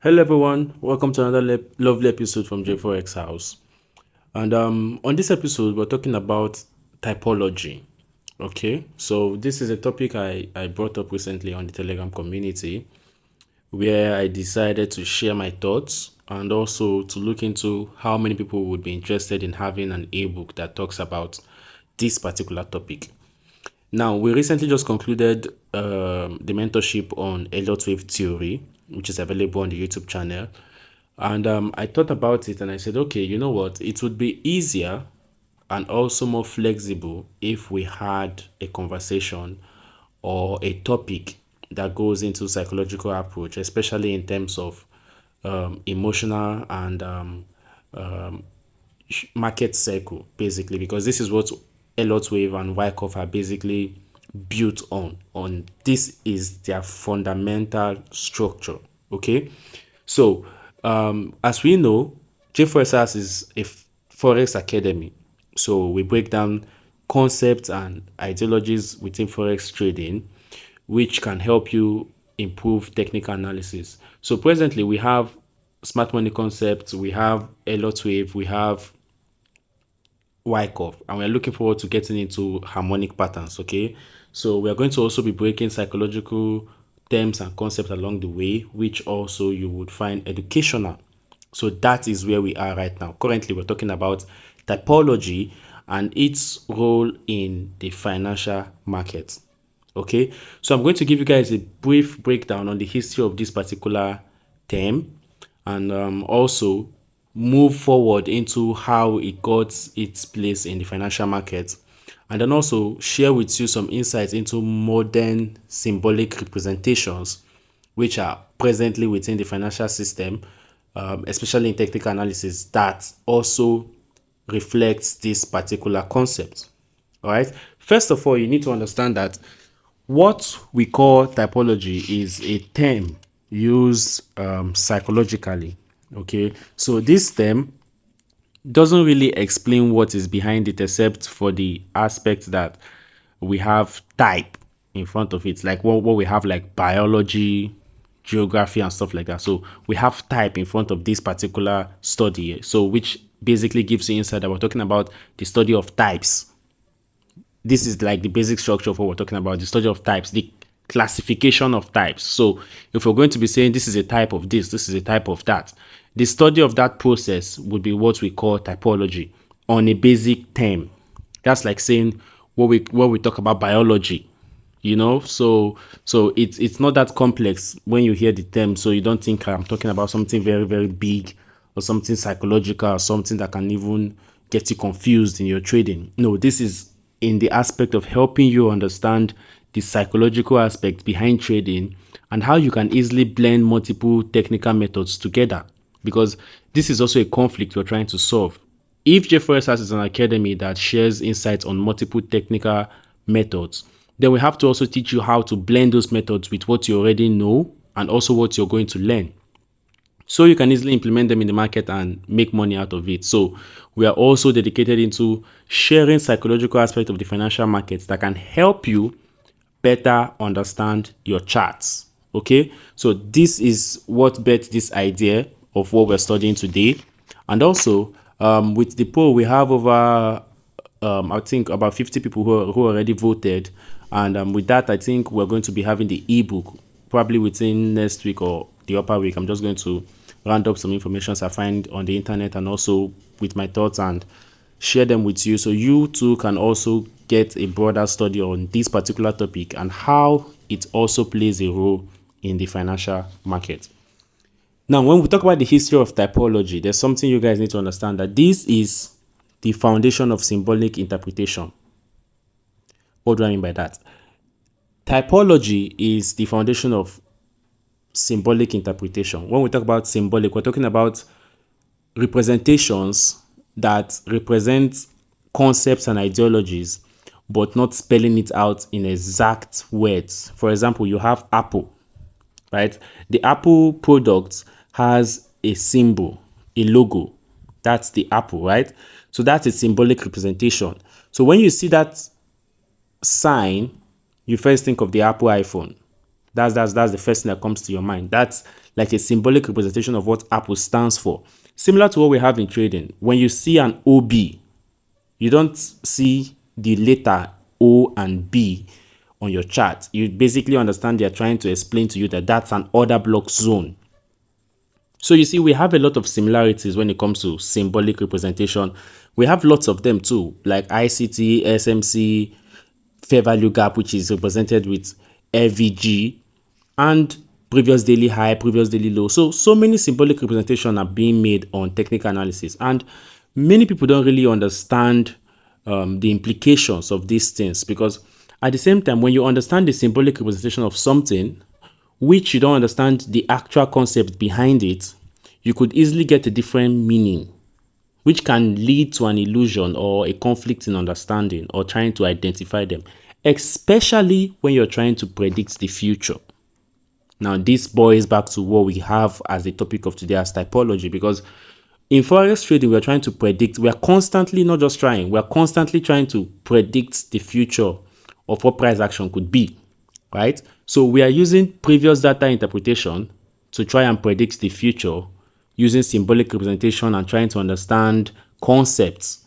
Hello everyone, welcome to another lovely episode from JayFx House. And on this episode, we're talking about typology. Okay, so this is a topic I brought up recently on the Telegram community where I decided to share my thoughts and also to look into how many people would be interested in having an ebook that talks about this particular topic. Now, we recently just concluded the mentorship on Elliott Wave Theory, which is available on the YouTube channel. And I thought about it and I said, okay, you know what? It would be easier and also more flexible if we had a conversation or a topic that goes into psychological approach, especially in terms of emotional and market cycle, basically, because this is what Elliott Wave and Wyckoff are basically built on. On this is their fundamental structure. Okay, so as we know, JFS is a forex academy. So we break down concepts and ideologies within forex trading, which can help you improve technical analysis. So presently we have smart money concepts, we have Elliott Wave, we have Wyckoff, and we're looking forward to getting into harmonic patterns. Okay, so we are going to also be breaking psychological terms and concepts along the way, which also you would find educational. So that is where we are right now. Currently, we're talking about typology and its role in the financial market. Okay, so I'm going to give you guys a brief breakdown on the history of this particular term and also move forward into how it got its place in the financial market, and then also share with you some insights into modern symbolic representations which are presently within the financial system, especially in technical analysis, that also reflects this particular concept. All right. First of all, you need to understand that what we call typology is a term used psychologically. Okay, so this term doesn't really explain what is behind it, except for the aspect that we have type in front of it, like what we have, like biology, geography, and stuff like that. So we have type in front of this particular study, so which basically gives you insight that we're talking about the study of types. This is like the basic structure of what we're talking about, the study of types, the classification of types. So if we're going to be saying this is a type of this is a type of that, the study of that process would be what we call typology on a basic term. That's like saying what we talk about biology, so it's not that complex when you hear the term, so you don't think I'm talking about something very, very big or something psychological or something that can even get you confused in your trading. No, this is in the aspect of helping you understand the psychological aspect behind trading and how you can easily blend multiple technical methods together, because this is also a conflict we're trying to solve. If JFS is an academy that shares insights on multiple technical methods, then we have to also teach you how to blend those methods with what you already know and also what you're going to learn, so you can easily implement them in the market and make money out of it. So we are also dedicated into sharing psychological aspects of the financial markets that can help you better understand your charts. Okay, so this is what bet this idea of what we're studying today. And also with the poll, we have over I think about 50 people who already voted, and with that I think we're going to be having the ebook probably within next week or the upper week. I'm just going to round up some information I find on the internet and also with my thoughts and share them with you, so you too can also get a broader study on this particular topic and how it also plays a role in the financial market. Now, when we talk about the history of typology, there's something you guys need to understand, that this is the foundation of symbolic interpretation. What do I mean by that? Typology is the foundation of symbolic interpretation. When we talk about symbolic, we're talking about representations that represent concepts and ideologies, but not spelling it out in exact words. For example, you have Apple, right? The Apple product has a symbol, a logo. That's the Apple, right? So that's a symbolic representation. So when you see that sign, you first think of the Apple iPhone. That's the first thing that comes to your mind. That's like a symbolic representation of what Apple stands for. Similar to what we have in trading. When you see an OB, you don't see the letter O and B on your chart. You basically understand they're trying to explain to you that that's an order block zone. So you see, we have a lot of similarities when it comes to symbolic representation. We have lots of them too, like ICT, SMC, fair value gap, which is represented with FVG, and previous daily high, previous daily low. So many symbolic representation are being made on technical analysis, and many people don't really understand the implications of these things, because at the same time, when you understand the symbolic representation of something, which you don't understand the actual concept behind it, you could easily get a different meaning, which can lead to an illusion or a conflict in understanding or trying to identify them, especially when you're trying to predict the future. Now, this boils back to what we have as the topic of today as typology, because in forex trading, we're trying to predict, we're constantly not just trying, we're constantly trying to predict the future of what price action could be, right? So we are using previous data interpretation to try and predict the future using symbolic representation and trying to understand concepts.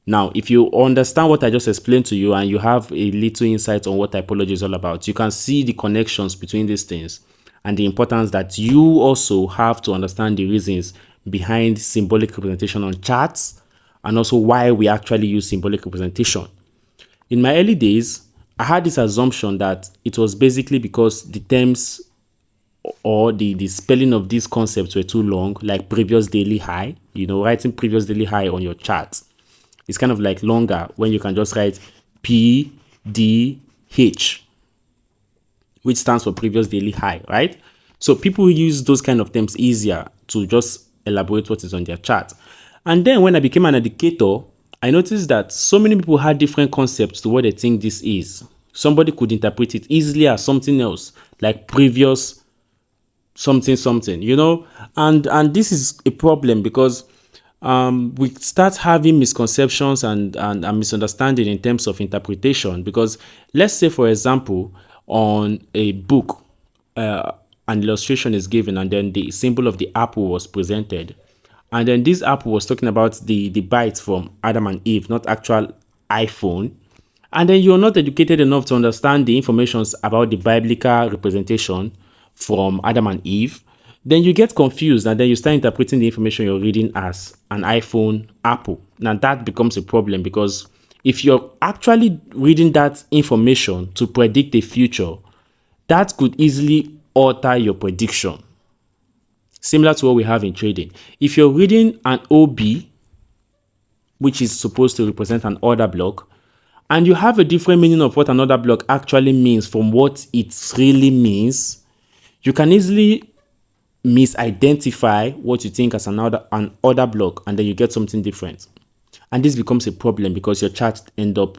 Now, if you understand what I just explained to you and you have a little insight on what typology is all about, you can see the connections between these things and the importance that you also have to understand the reasons behind symbolic representation on charts, and also why we actually use symbolic representation. In my early days, I had this assumption that it was basically because the terms or the spelling of these concepts were too long, like previous daily high. Writing previous daily high on your chart is kind of like longer when you can just write PDH, which stands for previous daily high, right? So people use those kind of terms easier to just elaborate what is on their chart. And then when I became an educator, I noticed that so many people had different concepts to what they think this is. Somebody could interpret it easily as something else, like previous something, and this is a problem, because we start having misconceptions and misunderstanding in terms of interpretation. Because let's say, for example, on a book, an illustration is given and then the symbol of the apple was presented, and then this apple was talking about the bite from Adam and Eve, not actual iPhone. And then you're not educated enough to understand the information about the biblical representation from Adam and Eve, then you get confused and then you start interpreting the information you're reading as an iPhone apple. Now that becomes a problem, because if you're actually reading that information to predict the future, that could easily alter your prediction. Similar to what we have in trading. If you're reading an OB, which is supposed to represent an order block, and you have a different meaning of what an order block actually means from what it really means, you can easily misidentify what you think as an order block, and then you get something different. And this becomes a problem because your chart end up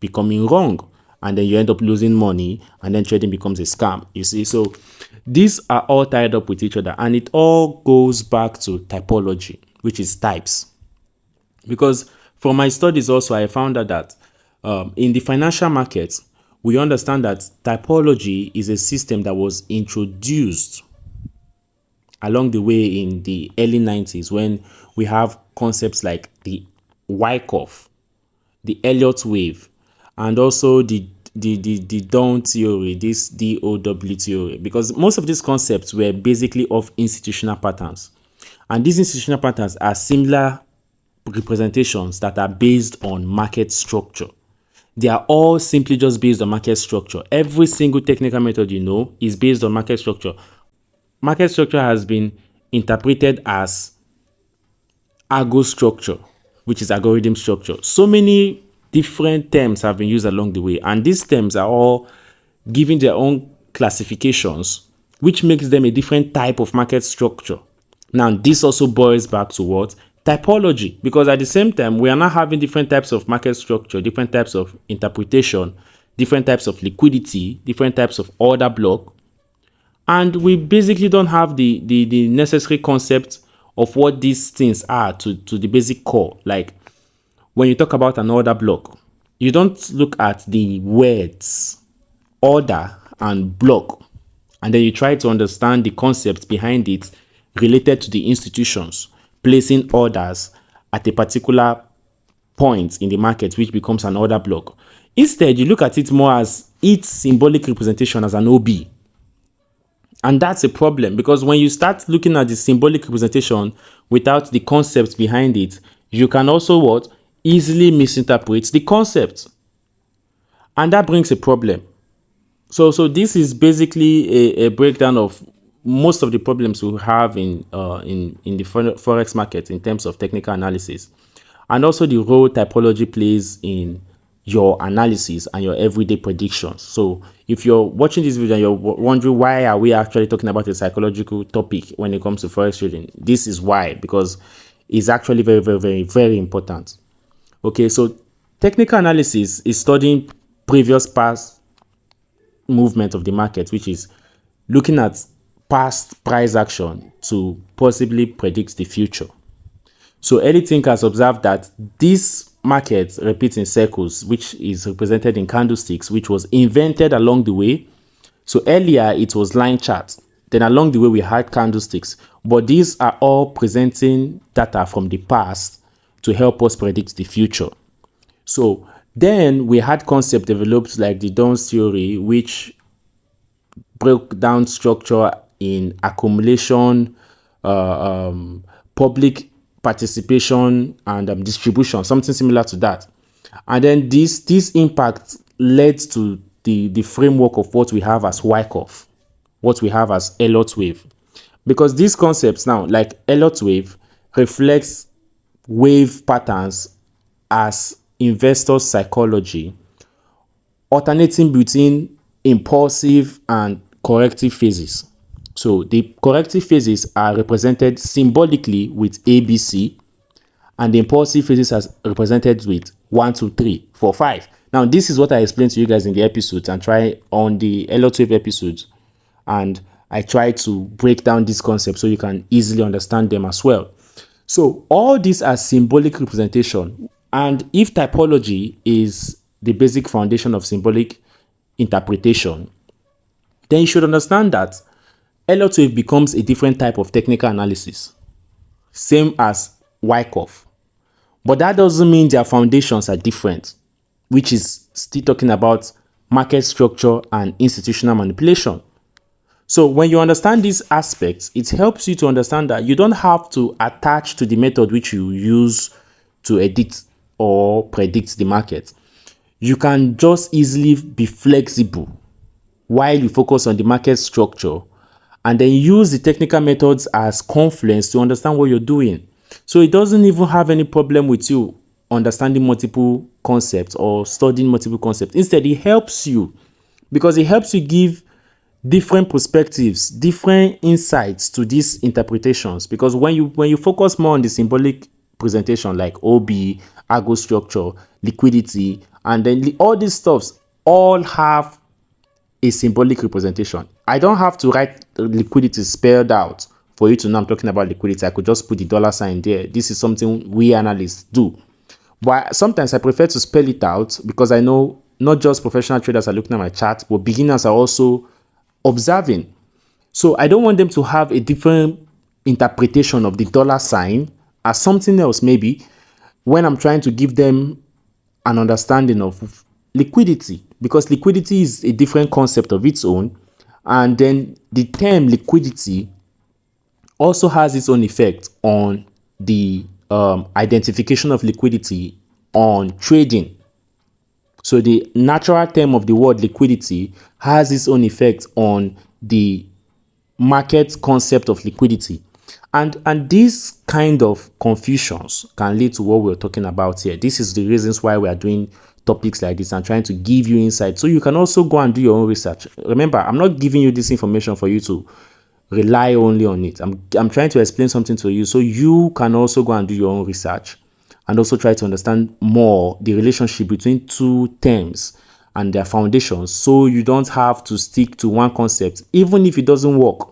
becoming wrong, and then you end up losing money, and then trading becomes a scam, you see. So these are all tied up with each other, and it all goes back to typology, which is types. Because from my studies also, I found out that in the financial markets, we understand that typology is a system that was introduced along the way in the early 90s, when we have concepts like the Wyckoff, the Elliott wave, and also the Down theory, this DOW theory, because most of these concepts were basically of institutional patterns. And these institutional patterns are similar representations that are based on market structure. They are all simply just based on market structure. Every single technical method is based on market structure. Market structure has been interpreted as algo structure, which is algorithm structure. So many different terms have been used along the way, and these terms are all given their own classifications, which makes them a different type of market structure. Now, this also boils back to what? Typology, because at the same time, we are now having different types of market structure, different types of interpretation, different types of liquidity, different types of order block, and we basically don't have the necessary concept of what these things are to the basic core. Like when you talk about an order block, you don't look at the words order and block and then you try to understand the concepts behind it related to the institutions placing orders at a particular point in the market, which becomes an order block. Instead, you look at it more as its symbolic representation as an OB. And that's a problem, because when you start looking at the symbolic representation without the concepts behind it, you can also what? Easily misinterpret the concept. And that brings a problem. So this is basically a breakdown of most of the problems we have in the forex market in terms of technical analysis, and also the role typology plays in your analysis and your everyday predictions. So if you're watching this video and you're wondering why are we actually talking about a psychological topic when it comes to forex trading, this is why, because it's actually very, very, very, very important. Okay, so technical analysis is studying previous past movement of the market, which is looking at past price action to possibly predict the future. So early thinkers observed that this market repeats in circles, which is represented in candlesticks, which was invented along the way. So earlier it was line charts, then along the way we had candlesticks, but these are all presenting data from the past to help us predict the future. So then we had concept developed like the Dawn's theory, which broke down structure in accumulation, public participation, and distribution, something similar to that. And then this impact led to the framework of what we have as Wyckoff, what we have as Elliott wave. Because these concepts now, like Elliott wave, reflects wave patterns as investor psychology, alternating between impulsive and corrective phases. So the corrective phases are represented symbolically with ABC, and the impulsive phases are represented with 1, 2, 3, 4, 5. Now, this is what I explained to you guys in the episodes and try on the Elliott wave episodes, and I try to break down these concepts so you can easily understand them as well. So all these are symbolic representation, and if typology is the basic foundation of symbolic interpretation, then you should understand that Elliott wave becomes a different type of technical analysis, same as Wyckoff. But that doesn't mean their foundations are different, which is still talking about market structure and institutional manipulation. So when you understand these aspects, it helps you to understand that you don't have to attach to the method which you use to edit or predict the market. You can just easily be flexible while you focus on the market structure, and then use the technical methods as confluence to understand what you're doing. So it doesn't even have any problem with you understanding multiple concepts or studying multiple concepts. Instead, it helps you, because it helps you give different perspectives, different insights to these interpretations. Because when you focus more on the symbolic presentation like OB, Argo structure, liquidity, and then all these stuffs all have a symbolic representation. I don't have to write liquidity spelled out for you to know I'm talking about liquidity. I could just put the dollar sign there. This is something we analysts do. But sometimes I prefer to spell it out, because I know not just professional traders are looking at my chart, but beginners are also observing. So I don't want them to have a different interpretation of the dollar sign as something else, maybe, when I'm trying to give them an understanding of liquidity, because liquidity is a different concept of its own. And then the term liquidity also has its own effect on the identification of liquidity on trading. So the natural term of the word liquidity has its own effect on the market concept of liquidity. And these kind of confusions can lead to what we're talking about here. This is the reasons why we are doing topics like this and trying to give you insight, so you can also go and do your own research. Remember, I'm not giving you this information for you to rely only on it. I'm trying to explain something to you so you can also go and do your own research and also try to understand more the relationship between two terms and their foundations, so you don't have to stick to one concept even if it doesn't work.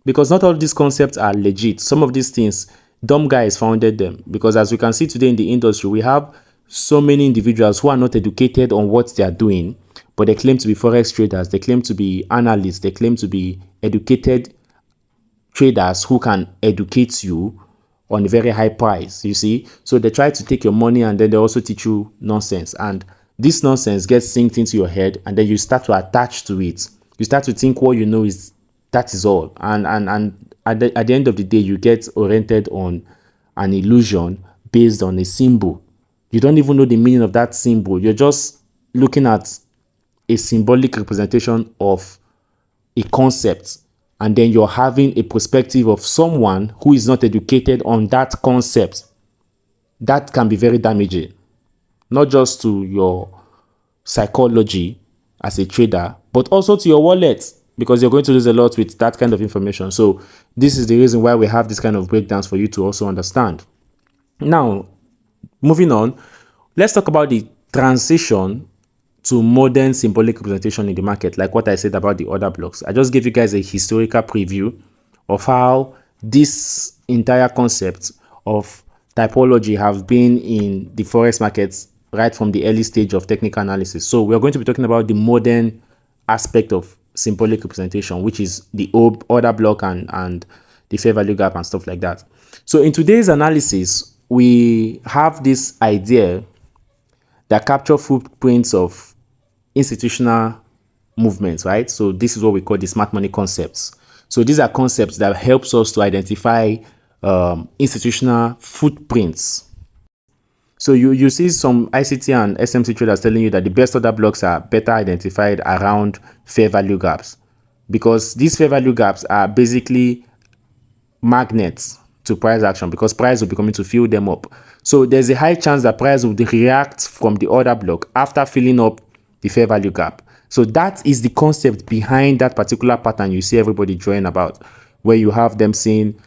Because not all these concepts are legit. Some of these things, dumb guys founded them. Because as we can see today in the industry, we have so many individuals who are not educated on what they are doing, but they claim to be forex traders, they claim to be analysts, they claim to be educated traders who can educate you on a very high price, you see. So they try to take your money and then they also teach you nonsense. And this nonsense gets synced into your head and then you start to attach to it. You start to think what you know is that is all. And at the end of the day, you get oriented on an illusion based on a symbol. You don't even know the meaning of that symbol. You're just looking at a symbolic representation of a concept, and then you're having a perspective of someone who is not educated on that concept. That can be very damaging, not just to your psychology as a trader, but also to your wallet, because you're going to lose a lot with that kind of information. So this is the reason why we have this kind of breakdowns for you to also understand. Now, moving on, let's talk about the transition to modern symbolic representation in the market, like what I said about the order blocks. I just gave you guys a historical preview of how this entire concept of typology have been in the forex markets right from the early stage of technical analysis. So we're going to be talking about the modern aspect of symbolic representation, which is the order block and the fair value gap and stuff like that. So in today's analysis, we have this idea that capture footprints of institutional movements, right? So this is what we call the smart money concepts. So these are concepts that helps us to identify institutional footprints. So you see some ICT and SMC traders telling you that the best order blocks are better identified around fair value gaps, because these fair value gaps are basically magnets to price action, because price will be coming to fill them up. So there's a high chance that price will react from the order block after filling up the fair value gap. So that is the concept behind that particular pattern you see everybody drawing about, where you have them seeing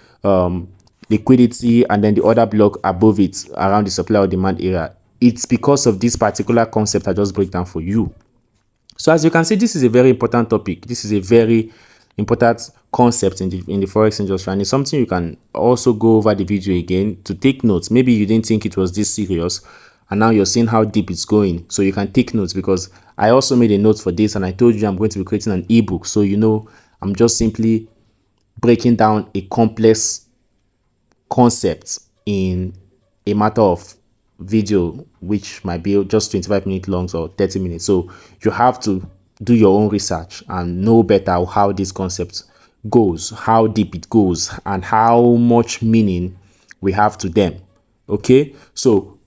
liquidity and then the order block above it around the supply or demand area. It's because of this particular concept I just break down for you. So as you can see, this is a very important topic. This is a very important concept in the forex industry, and it's something you can also go over the video again to take notes. Maybe you didn't think it was this serious, and now you're seeing how deep it's going, so you can take notes, because I also made a note for this and I told you I'm going to be creating an ebook. So you know, I'm just simply breaking down a complex concept in a matter of video, which might be just 25 minutes long or 30 minutes. So you have to do your own research and know better how this concept goes, how deep it goes, and how much meaning we have to them. Okay, so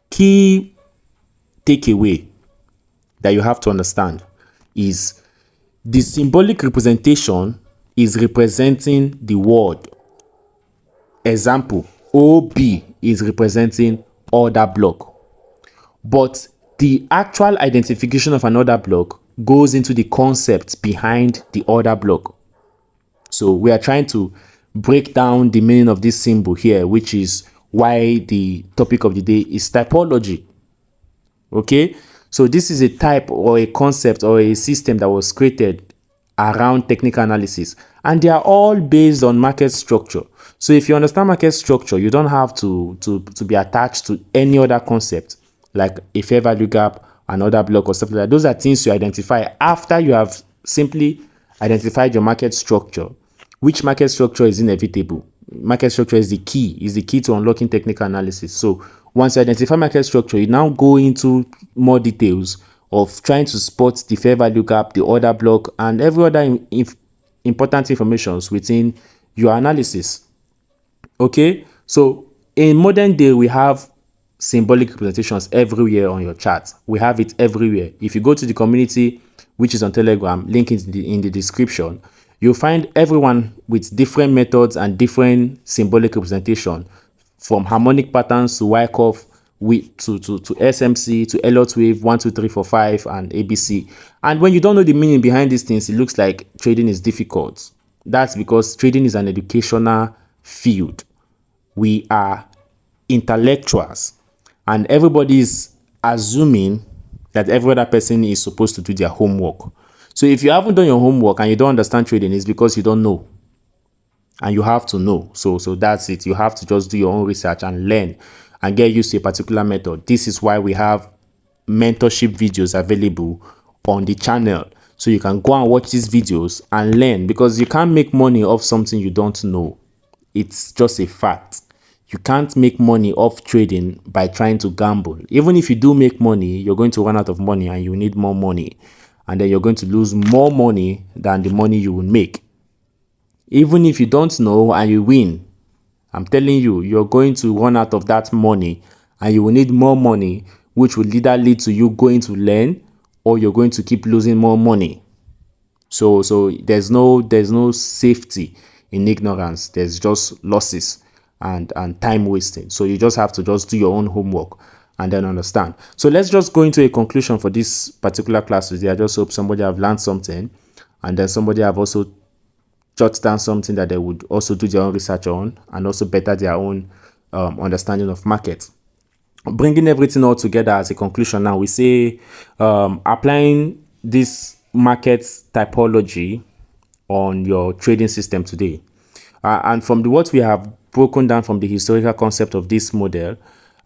key takeaway that you have to understand is the symbolic representation is representing the word. Example, OB is representing order block, but the actual identification of an order block goes into the concept behind the order block. So we are trying to break down the meaning of this symbol here, which is why the topic of the day is typology. Okay, so this is a type or a concept or a system that was created around technical analysis, and they are all based on market structure. So if you understand market structure, you don't have to be attached to any other concept like a fair value gap, an order block, or stuff like that. Those are things you identify after you have simply identified your market structure. Which market structure is inevitable? Market structure is the key to unlocking technical analysis. So once you identify market structure, you now go into more details of trying to spot the fair value gap, the order block, and every other important information within your analysis. Okay, so in modern day, we have symbolic representations everywhere on your chart. We have it everywhere. If you go to the community, which is on Telegram, link in the description, you'll find everyone with different methods and different symbolic representation, from harmonic patterns to Wyckoff, to SMC, to Elliott wave, 1, 2, 3, 4, 5, and ABC. And when you don't know the meaning behind these things, it looks like trading is difficult. That's because trading is an educational field. We are intellectuals, and everybody is assuming that every other person is supposed to do their homework. So if you haven't done your homework and you don't understand trading, it's because you don't know, and you have to know. So that's it. You have to just do your own research and learn and get used to a particular method. This is why we have mentorship videos available on the channel, so you can go and watch these videos and learn, because you can't make money off something you don't know. It's just a fact. You can't make money off trading by trying to gamble. Even if you do make money, you're going to run out of money and you need more money, and then you're going to lose more money than the money you will make. Even if you don't know and you win, I'm telling you, you're going to run out of that money and you will need more money, which will either lead to you going to learn, or you're going to keep losing more money. So there's no safety in ignorance. There's just losses and time wasting. So you just have to just do your own homework and then understand. So let's just go into a conclusion for this particular class today. I just hope somebody have learned something, and then somebody have also jot down something that they would also do their own research on, and also better their own understanding of market. Bringing everything all together as a conclusion, now we say applying this market typology on your trading system today, and from what we have broken down from the historical concept of this model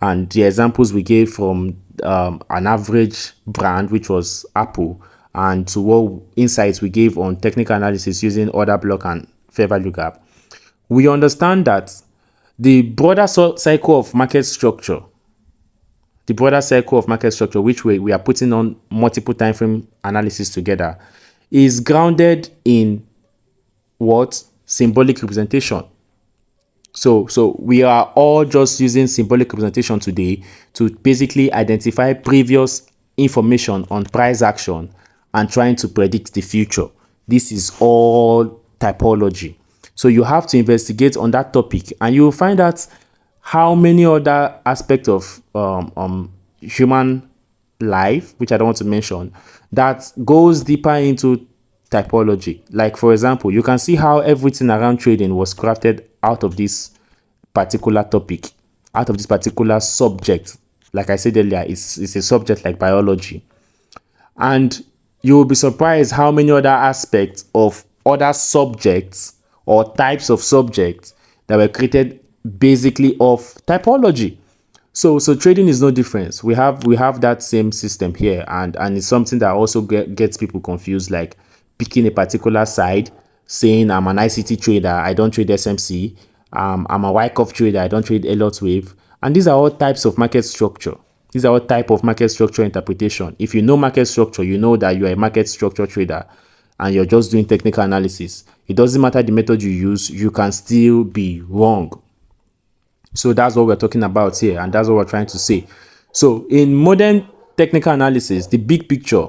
and the examples we gave from an average brand, which was Apple, and to what insights we gave on technical analysis using order block and fair value gap, we understand that the broader cycle of market structure, which we are putting on multiple time frame analysis together, is grounded in what? Symbolic representation. So we are all just using symbolic representation today to basically identify previous information on price action and trying to predict the future. This is all typology. So you have to investigate on that topic, and you will find out how many other aspects of human life, which I don't want to mention, that goes deeper into typology. Like, for example, you can see how everything around trading was crafted out of this particular topic, out of this particular subject. Like I said earlier, it's a subject like biology. And you will be surprised how many other aspects of other subjects or types of subjects that were created basically of typology. So trading is no difference. We have that same system here, and it's something that also gets people confused, like picking a particular side, saying I'm an ICT trader, I don't trade SMC. I'm a Wyckoff trader, I don't trade Elliott wave. And these are all types of market structure. These are all type of market structure interpretation. If you know market structure, you know that you're a market structure trader and you're just doing technical analysis. It doesn't matter the method you use, you can still be wrong. So that's what we're talking about here, and that's what we're trying to say. So in modern technical analysis, the big picture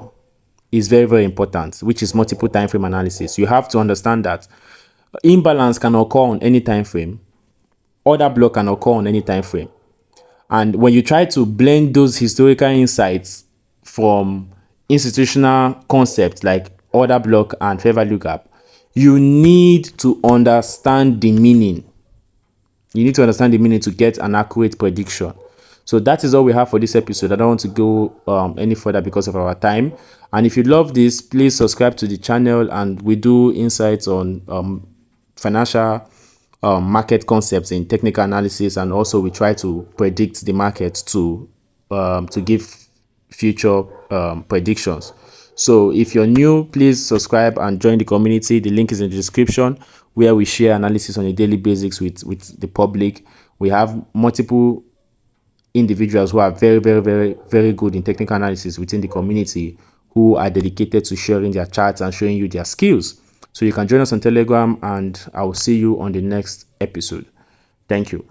is very, very important, which is multiple time frame analysis. You have to understand that imbalance can occur on any time frame, order block can occur on any time frame. And when you try to blend those historical insights from institutional concepts like order block and fair value gap, you need to understand the meaning. You need to understand the meaning to get an accurate prediction. So that is all we have for this episode. I don't want to go any further because of our time. And if you love this, please subscribe to the channel, and we do insights on financial market concepts in technical analysis, and also we try to predict the market to give future predictions. So if you're new, please subscribe and join the community. The link is in the description, where we share analysis on a daily basis with the public. We have multiple individuals who are very, very, very, very good in technical analysis within the community, who are dedicated to sharing their charts and showing you their skills. So you can join us on Telegram, and I will see you on the next episode. Thank you.